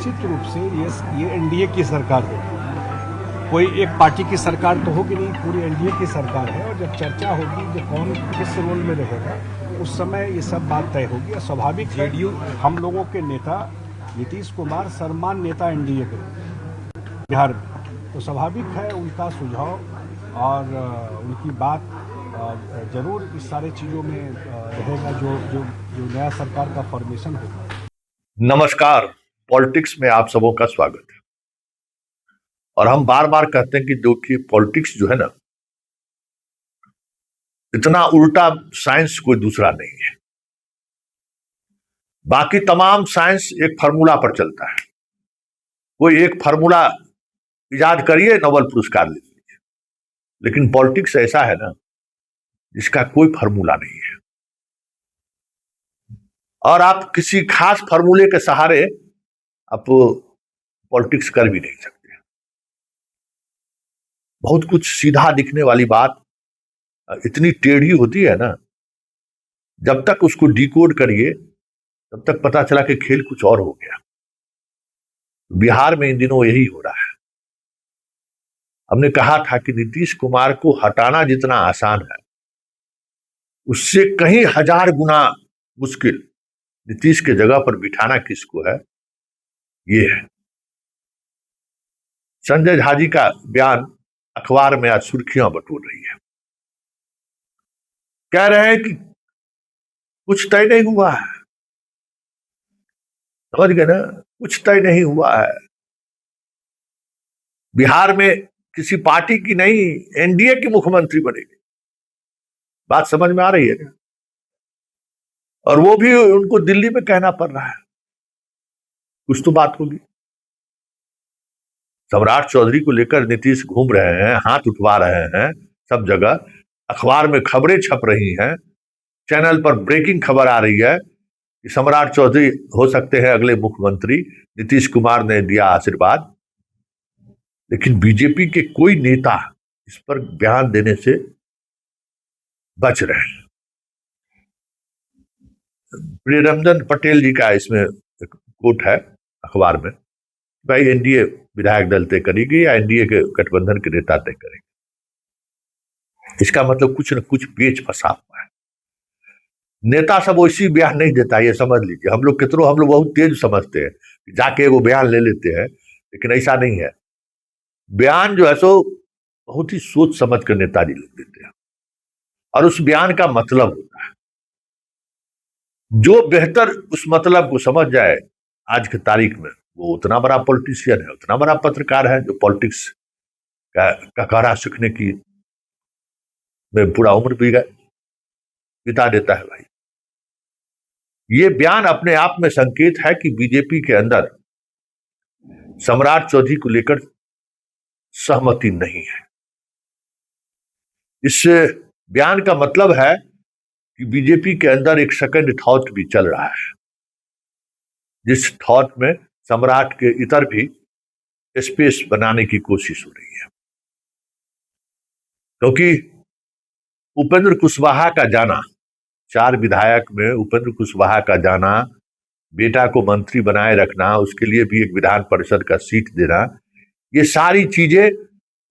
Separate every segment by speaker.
Speaker 1: निश्चित रूप से ये एनडीए की सरकार होगी। कोई एक पार्टी की सरकार तो होगी नहीं, पूरी एनडीए की सरकार है। और जब चर्चा होगी कि कौन किस रोल में रहेगा, उस समय ये सब बात तय होगी। और स्वाभाविक जेडीयू हम लोगों के नेता नीतीश कुमार सर्वमान्य नेता एनडीए के बिहार में, तो स्वाभाविक है उनका सुझाव और उनकी बात जरूर इस सारे चीज़ों में रहेगा जो नया सरकार का फॉर्मेशन होगा।
Speaker 2: नमस्कार, पॉलिटिक्स में आप सबों का स्वागत है। और हम बार बार कहते हैं कि जो कि पॉलिटिक्स जो है ना, इतना उल्टा साइंस कोई दूसरा नहीं है। बाकी तमाम साइंस एक फार्मूला पर चलता है। कोई एक फार्मूला इजाद करिए, नोबेल पुरस्कार ले लीजिए। लेकिन पॉलिटिक्स ऐसा है ना, जिसका कोई फार्मूला नहीं है और आप किसी खास फार्मूले के सहारे आप पॉलिटिक्स कर भी नहीं सकते। बहुत कुछ सीधा दिखने वाली बात इतनी टेढ़ी होती है ना, जब तक उसको डिकोड करिए तब तक पता चला कि खेल कुछ और हो गया। बिहार में इन दिनों यही हो रहा है। हमने कहा था कि नीतीश कुमार को हटाना जितना आसान है, उससे कहीं हजार गुना मुश्किल नीतीश के जगह पर बिठाना किसको है, ये है। संजय झा जी का बयान अखबार में आज सुर्खियां बटोर रही है। कह रहे हैं कि कुछ तय नहीं हुआ है। समझ गए ना, कुछ तय नहीं हुआ है। बिहार में किसी पार्टी की नहीं, एनडीए की मुख्यमंत्री बनेगी। बात समझ में आ रही है ना? और वो भी उनको दिल्ली में कहना पड़ रहा है। कुछ तो बात होगी। सम्राट चौधरी को लेकर नीतीश घूम रहे हैं, हाथ उठवा रहे हैं सब जगह। अखबार में खबरें छप रही हैं, चैनल पर ब्रेकिंग खबर आ रही है कि सम्राट चौधरी हो सकते हैं अगले मुख्यमंत्री। नीतीश कुमार ने दिया आशीर्वाद। लेकिन बीजेपी के कोई नेता इस पर बयान देने से बच रहे हैं। प्रियरंजन पटेल जी का इसमें एक कोट है अखबार में, भाई एनडीए विधायक दल तय करेगी या एनडीए के गठबंधन के नेता तय करेंगे। इसका मतलब कुछ न कुछ पेच फंसा हुआ है। नेता सब वैसी बयान नहीं देता, ये समझ लीजिए। हम लोग बहुत तेज समझते हैं, जाके वो बयान ले लेते हैं, लेकिन ऐसा नहीं है। बयान जो है सो बहुत ही सोच समझ कर नेताजी लिख देते हैं और उस बयान का मतलब होता है। जो बेहतर उस मतलब को समझ जाए आज की तारीख में, वो उतना बड़ा पॉलिटिशियन है, उतना बड़ा पत्रकार है, जो पॉलिटिक्स का कारा सीखने की में पूरा उम्र भी बिता देता है। भाई, ये बयान अपने आप में संकेत है कि बीजेपी के अंदर सम्राट चौधरी को लेकर सहमति नहीं है। इस बयान का मतलब है कि बीजेपी के अंदर एक सेकंड थॉट भी चल रहा है, जिस थॉट में सम्राट के इतर भी स्पेस बनाने की कोशिश हो रही है। क्योंकि उपेंद्र कुशवाहा का जाना, 4 विधायक में उपेंद्र कुशवाहा का जाना, बेटा को मंत्री बनाए रखना, उसके लिए भी एक विधान परिषद का सीट देना, ये सारी चीजें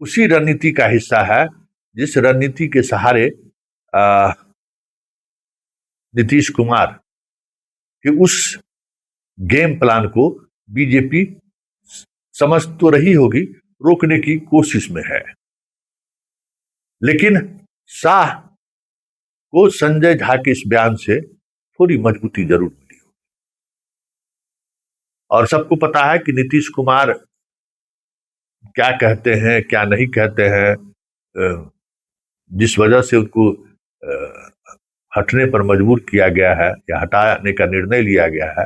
Speaker 2: उसी रणनीति का हिस्सा है जिस रणनीति के सहारे नीतीश कुमार के उस गेम प्लान को बीजेपी समझ तो रही होगी, रोकने की कोशिश में है। लेकिन शाह को संजय झा के इस बयान से थोड़ी मजबूती जरूर मिली होगी। और सबको पता है कि नीतीश कुमार क्या कहते हैं, क्या नहीं कहते हैं। जिस वजह से उनको हटने पर मजबूर किया गया है या हटाने का निर्णय लिया गया है,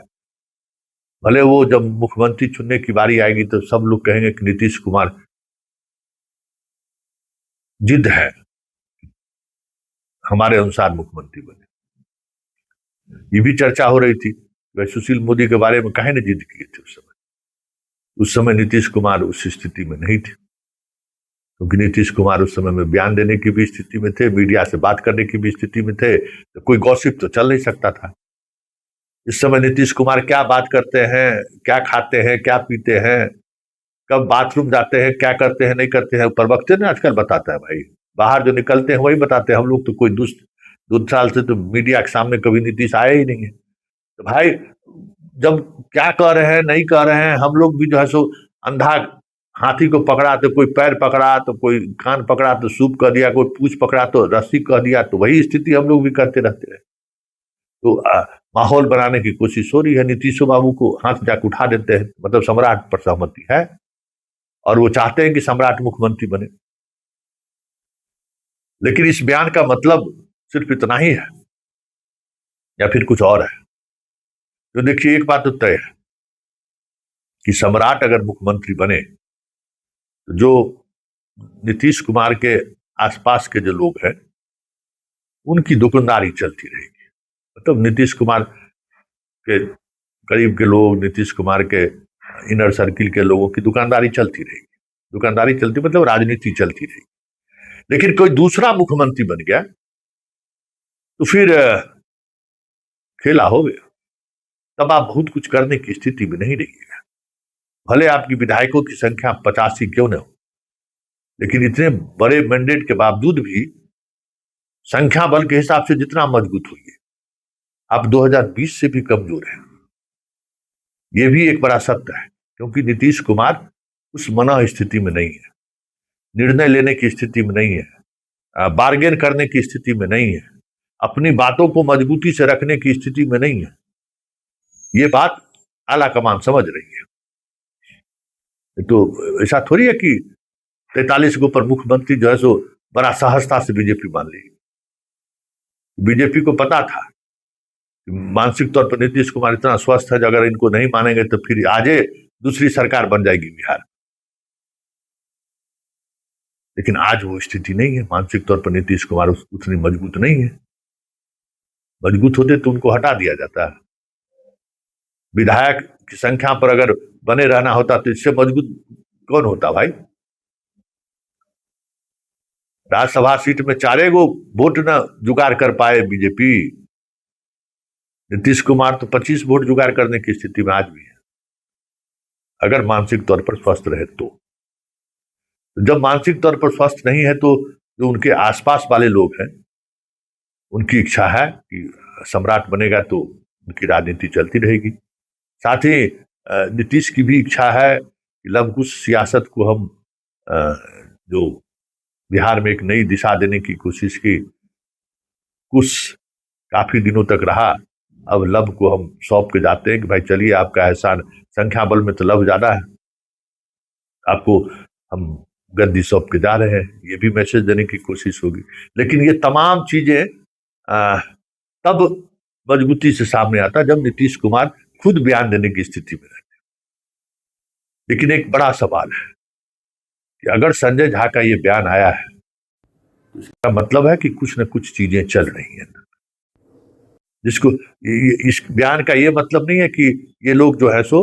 Speaker 2: भले वो जब मुख्यमंत्री चुनने की बारी आएगी तो सब लोग कहेंगे कि नीतीश कुमार जिद है हमारे अनुसार मुख्यमंत्री बने। ये भी चर्चा हो रही थी, वह सुशील मोदी के बारे में काहे ने जिद किए थे उस समय नीतीश कुमार उस स्थिति में नहीं थे, क्योंकि नीतीश कुमार उस समय में बयान देने की भी स्थिति में थे, मीडिया से बात करने की भी स्थिति में थे, तो कोई गॉसिप तो चल नहीं सकता था। इस समय नीतीश कुमार क्या बात करते हैं, क्या खाते हैं, क्या पीते हैं, कब बाथरूम जाते हैं, क्या करते हैं नहीं करते हैं, प्रवक्ता ने आजकल बताता है भाई। बाहर जो निकलते हैं वही बताते हैं। हम लोग तो कोई 2 साल से तो मीडिया के सामने कभी नीतीश आया ही नहीं है। तो भाई जब क्या कह रहे हैं नहीं कह रहे हैं, हम लोग भी जो है सो अंधा हाथी को पकड़ा तो कोई पैर पकड़ा, तो कोई कान पकड़ा तो सूप कह दिया, कोई पूछ पकड़ा तो रस्सी कह दिया, तो वही स्थिति हम लोग भी करते रहते हैं। तो माहौल बनाने की कोशिश हो रही है। नीतीश बाबू को हाथ जाके उठा देते हैं, मतलब सम्राट पर सहमति है और वो चाहते हैं कि सम्राट मुख्यमंत्री बने। लेकिन इस बयान का मतलब सिर्फ इतना ही है या फिर कुछ और है? तो देखिए, एक बात तो तय है कि सम्राट अगर मुख्यमंत्री बने तो जो नीतीश कुमार के आसपास के जो लोग हैं उनकी दुकानदारी चलती रहेगी। मतलब नीतीश कुमार के करीब के लोग, नीतीश कुमार के इनर सर्किल के लोगों की दुकानदारी चलती रहेगी। दुकानदारी चलती मतलब राजनीति चलती रहेगी। लेकिन कोई दूसरा मुख्यमंत्री बन गया तो फिर खेला हो गया। तब आप बहुत कुछ करने की स्थिति में नहीं रहिएगा। भले आपकी विधायकों की संख्या 85 क्यों न हो, लेकिन इतने बड़े मैंडेट के बावजूद भी संख्या बल के हिसाब से जितना मजबूत हुई है, आप 2020 से भी कमजोर हैं। यह भी एक बड़ा सत्य है, क्योंकि नीतीश कुमार उस मना स्थिति में नहीं है, निर्णय लेने की स्थिति में नहीं है, बार्गेन करने की स्थिति में नहीं है, अपनी बातों को मजबूती से रखने की स्थिति में नहीं है। ये बात आला कमान समझ रही है। तो ऐसा थोड़ी है कि 43 के ऊपर मुख्यमंत्री जो है सो बड़ा सहजता से बीजेपी मान ली। बीजेपी को पता था कि मानसिक तौर पर नीतीश कुमार इतना स्वस्थ है, अगर इनको नहीं मानेंगे तो फिर आज दूसरी सरकार बन जाएगी बिहार। लेकिन आज वो स्थिति नहीं है। मानसिक तौर पर नीतीश कुमार उतनी मजबूत नहीं है। मजबूत होते तो उनको हटा दिया जाता है। विधायक की संख्या पर अगर बने रहना होता तो इससे मजबूत कौन होता भाई? राज्यसभा सीट में 4 गो वोट न जुगाड़ कर पाए बीजेपी। नीतीश कुमार तो 25 वोट जुगाड़ करने की स्थिति में आज भी है, अगर मानसिक तौर पर स्वस्थ रहे तो। जब मानसिक तौर पर स्वस्थ नहीं है तो जो उनके आसपास वाले लोग हैं उनकी इच्छा है कि सम्राट बनेगा तो उनकी राजनीति चलती रहेगी। साथ ही नीतीश की भी इच्छा है कि लवकुश सियासत को हम जो बिहार में एक नई दिशा देने की कोशिश की, कुछ काफी दिनों तक रहा, अब लव को हम सौंप के जाते हैं कि भाई चलिए आपका एहसान, संख्या बल में तो लव ज्यादा है, आपको हम गद्दी सौंप के जा रहे हैं। ये भी मैसेज देने की कोशिश होगी। लेकिन ये तमाम चीजें तब मजबूती से सामने आता जब नीतीश कुमार खुद बयान देने की स्थिति में रहते। लेकिन एक बड़ा सवाल है कि अगर संजय झा का ये बयान आया है तो इसका मतलब है कि कुछ न कुछ चीजें चल रही हैं। जिसको इस बयान का ये मतलब नहीं है कि ये लोग जो है सो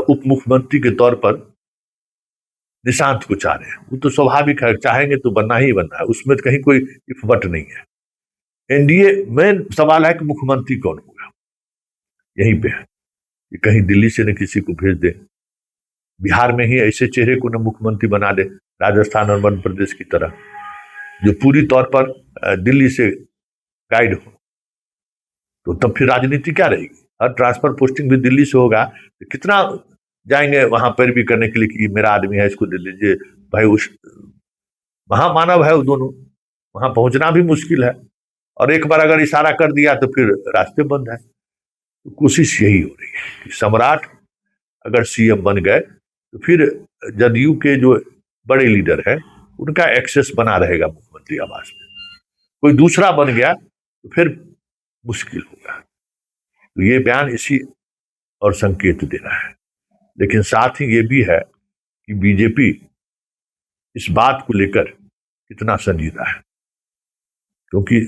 Speaker 2: उप मुख्यमंत्री के तौर पर निशांत को चाह रहे हैं। वो तो स्वाभाविक है, चाहेंगे तो बनना ही बनना है, उसमें कहीं कोई इफ बट नहीं है। एनडीए में सवाल है कि मुख्यमंत्री कौन होगा, यहीं पे है कि कहीं दिल्ली से न किसी को भेज दे, बिहार में ही ऐसे चेहरे को न मुख्यमंत्री बना दे राजस्थान और मध्य प्रदेश की तरह, जो पूरी तौर पर दिल्ली से गाइड हो। तो तब फिर राजनीति क्या रहेगी? हर ट्रांसफर पोस्टिंग भी दिल्ली से होगा तो कितना जाएंगे वहां पर भी करने के लिए कि मेरा आदमी है, इसको दे दीजिए भाई। उस महामानव है वो दोनों, वहां पहुंचना भी मुश्किल है, और एक बार अगर इशारा कर दिया तो फिर रास्ते बंद है। तो कोशिश यही हो रही है कि सम्राट अगर सीएम बन गए तो फिर जदयू के जो बड़े लीडर हैं उनका एक्सेस बना रहेगा मुख्यमंत्री आवास में। कोई दूसरा बन गया तो फिर मुश्किल होगा। तो ये बयान इसी और संकेत दे रहा है। लेकिन साथ ही ये भी है कि बीजेपी इस बात को लेकर कितना संजीदा है, क्योंकि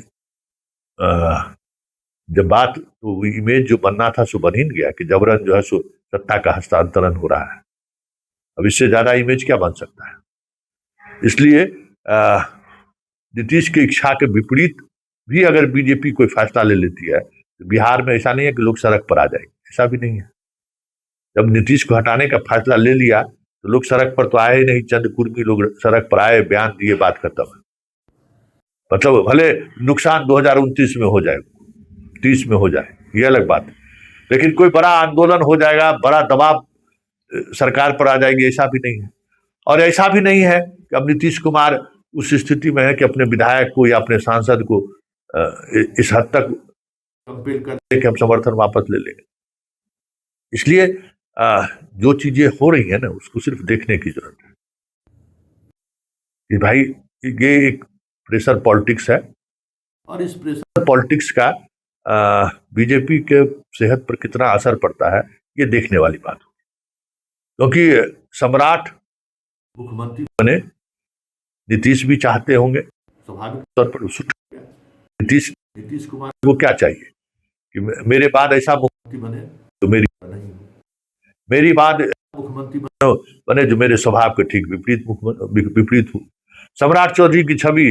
Speaker 2: जब बात तो इमेज जो बनना था सो बन ही गया कि जबरन जो है सो सत्ता का हस्तांतरण हो रहा है। अब इससे ज्यादा इमेज क्या बन सकता है? इसलिए नीतीश की इच्छा के विपरीत भी अगर बीजेपी कोई फैसला ले लेती है तो बिहार में ऐसा नहीं है कि लोग सड़क पर आ जाएंगे, ऐसा भी नहीं है। जब नीतीश को हटाने का फैसला ले लिया तो लोग सड़क पर तो आए ही नहीं, चंद कुर्मी लोग सड़क पर आए, बयान दिए, बात खत्म है। मतलब भले नुकसान 2029 में हो जाए, 30 में हो जाए, ये अलग बात है, लेकिन कोई बड़ा आंदोलन हो जाएगा, बड़ा दबाव सरकार पर आ जाएगी, ऐसा भी नहीं है। और ऐसा भी नहीं है कि अब नीतीश कुमार उस स्थिति में है कि अपने विधायक को या अपने सांसद को इस हद तक कंपेल करते कि हम समर्थन वापस ले लेंगे। इसलिए जो चीजें हो रही है ना, उसको सिर्फ देखने की जरूरत है कि भाई ये एक प्रेशर पॉलिटिक्स है, और इस प्रेशर पॉलिटिक्स का बीजेपी के सेहत पर कितना असर पड़ता है ये देखने वाली बात होगी। क्योंकि सम्राट मुख्यमंत्री बने, नीतीश भी चाहते होंगे, स्वाभाविक तौर पर नीतीश कुमार को क्या चाहिए कि मेरे बाद ऐसा मुख्यमंत्री बने तो मेरी बाद मुख्यमंत्री बने जो मेरे स्वभाव के ठीक विपरीत हो। सम्राट चौधरी की छवि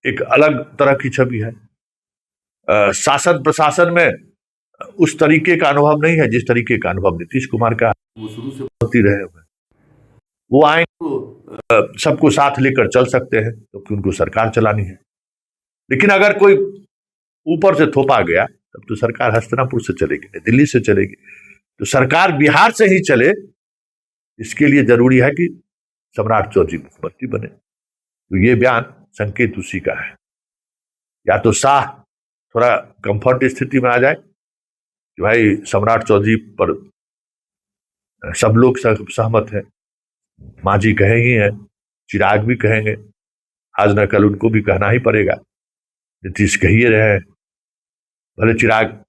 Speaker 2: एक अलग तरह की छवि है। शासन प्रशासन में उस तरीके का अनुभव नहीं है जिस तरीके का अनुभव नीतीश कुमार का, वो शुरू से होती रहे हुए, वो आए तो सबको साथ लेकर चल सकते हैं क्योंकि उनको सरकार चलानी है। लेकिन अगर कोई ऊपर से थोपा गया तब तो सरकार हस्तिनापुर से चलेगी, दिल्ली से चलेगी। तो सरकार बिहार से ही चले, इसके लिए जरूरी है कि सम्राट चौधरी मुख्यमंत्री बने। तो ये बयान संकेत उसी का है। या तो शाह थोड़ा कंफर्ट स्थिति में आ जाए कि भाई सम्राट चौधरी पर सब लोग सहमत हैं, मांझी कहे ही हैं, चिराग भी कहेंगे, आज न कल उनको भी कहना ही पड़ेगा, नीतीश कहिए रहे हैं, भले चिराग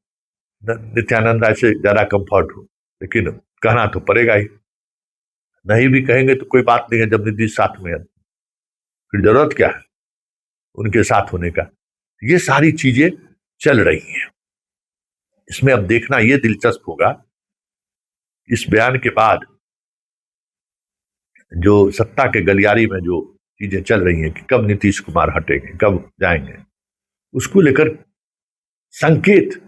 Speaker 2: नित्यानंद राय से ज्यादा कंफर्ट हो लेकिन कहना तो पड़ेगा ही। नहीं भी कहेंगे तो कोई बात नहीं है, जब नीतीश साथ में है फिर जरूरत क्या है उनके साथ होने का। ये सारी चीजें चल रही हैं। इसमें अब देखना ये दिलचस्प होगा इस बयान के बाद जो सत्ता के गलियारी में जो चीजें चल रही हैं कि कब नीतीश कुमार हटेंगे, कब जाएंगे, उसको लेकर संकेत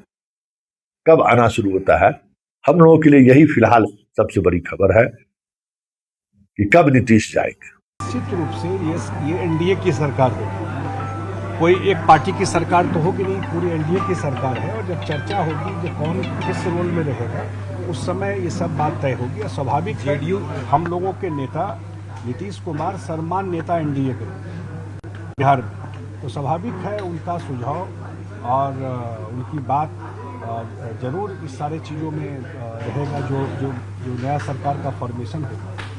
Speaker 2: कब आना शुरू होता है। हम लोगों के लिए यही फिलहाल सबसे बड़ी खबर है कि कब नीतीश जाएंगे।
Speaker 1: निश्चित रूप से ये एनडीए की सरकार होगी, कोई एक पार्टी की सरकार तो होगी नहीं, पूरी एनडीए की सरकार है। और जब चर्चा होगी कि कौन किस रोल में रहेगा उस समय ये सब बात तय होगी। और स्वाभाविक जेडीयू हम लोगों के नेता नीतीश कुमार सर्वमान्य नेता एनडीए के बिहार में, तो स्वाभाविक है उनका सुझाव और उनकी बात जरूर इस सारे चीज़ों में रहेगा जो नया सरकार का फॉर्मेशन होगा